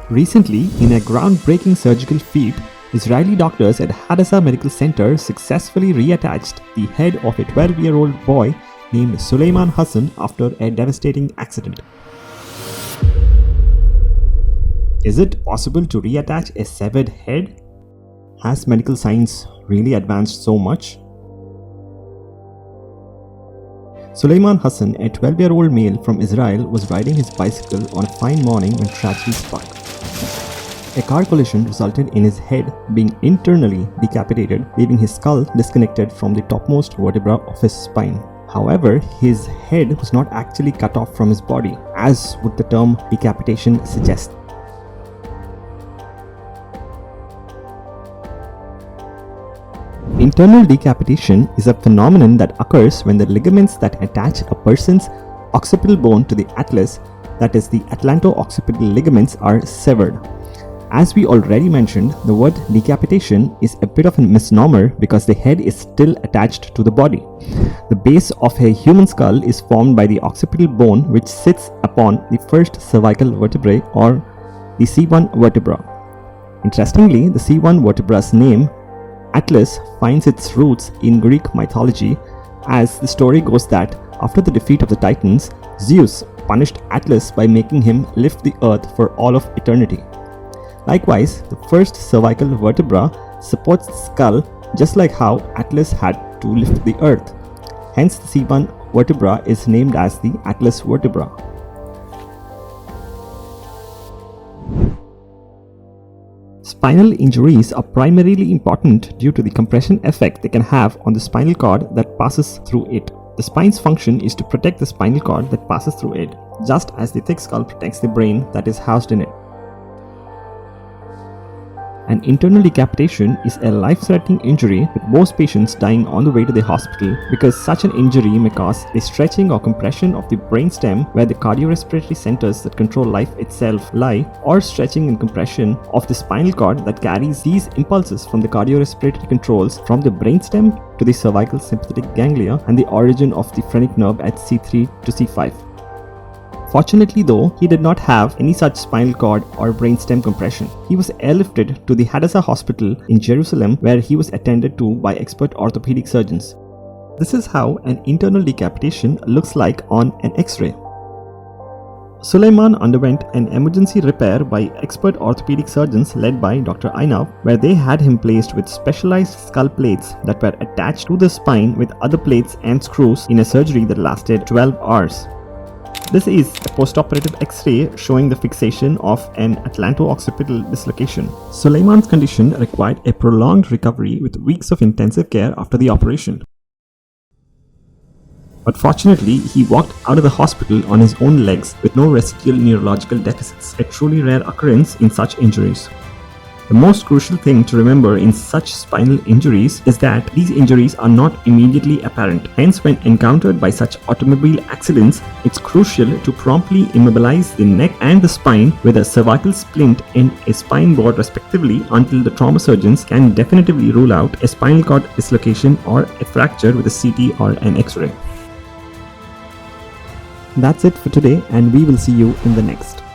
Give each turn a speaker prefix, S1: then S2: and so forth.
S1: Recently, in a groundbreaking surgical feat, Israeli doctors at Hadassah Medical Center successfully reattached the head of a 12-year-old boy named Suleiman Hassan after a devastating accident. Is it possible to reattach a severed head? Has medical science really advanced so much? Suleiman Hassan, a 12-year-old male from Israel, was riding his bicycle on a fine morning when tragedy struck. A car collision resulted in his head being internally decapitated, leaving his skull disconnected from the topmost vertebra of his spine. However, his head was not actually cut off from his body, as would the term decapitation suggest. Internal decapitation is a phenomenon that occurs when the ligaments that attach a person's occipital bone to the atlas, that is the atlanto-occipital ligaments, are severed. As we already mentioned, the word decapitation is a bit of a misnomer because the head is still attached to the body. The base of a human skull is formed by the occipital bone, which sits upon the first cervical vertebrae, or the C1 vertebra. Interestingly, the C1 vertebra's name, Atlas, finds its roots in Greek mythology, as the story goes that after the defeat of the Titans, Zeus punished Atlas by making him lift the earth for all of eternity. Likewise, the first cervical vertebra supports the skull, just like how Atlas had to lift the earth. Hence, the C1 vertebra is named as the Atlas vertebra. Spinal injuries are primarily important due to the compression effect they can have on the spinal cord that passes through it. The spine's function is to protect the spinal cord that passes through it, just as the thick skull protects the brain that is housed in it. An internal decapitation is a life-threatening injury, with most patients dying on the way to the hospital because such an injury may cause a stretching or compression of the brainstem where the cardiorespiratory centers that control life itself lie, or stretching and compression of the spinal cord that carries these impulses from the cardiorespiratory controls from the brainstem to the cervical sympathetic ganglia and the origin of the phrenic nerve at C3 to C5. Fortunately though, he did not have any such spinal cord or brainstem compression. He was airlifted to the Hadassah hospital in Jerusalem, where he was attended to by expert orthopedic surgeons. This is how an internal decapitation looks like on an X-ray. Suleiman underwent an emergency repair by expert orthopedic surgeons led by Dr. Einav, where they had him placed with specialized skull plates that were attached to the spine with other plates and screws in a surgery that lasted 12 hours. This is a post-operative X-ray showing the fixation of an atlanto-occipital dislocation. Suleiman's condition required a prolonged recovery with weeks of intensive care after the operation. But fortunately, he walked out of the hospital on his own legs with no residual neurological deficits, a truly rare occurrence in such injuries. The most crucial thing to remember in such spinal injuries is that these injuries are not immediately apparent. Hence, when encountered by such automobile accidents, it's crucial to promptly immobilize the neck and the spine with a cervical splint and a spine board respectively until the trauma surgeons can definitively rule out a spinal cord dislocation or a fracture with a CT or an X-ray. That's it for today, and we will see you in the next.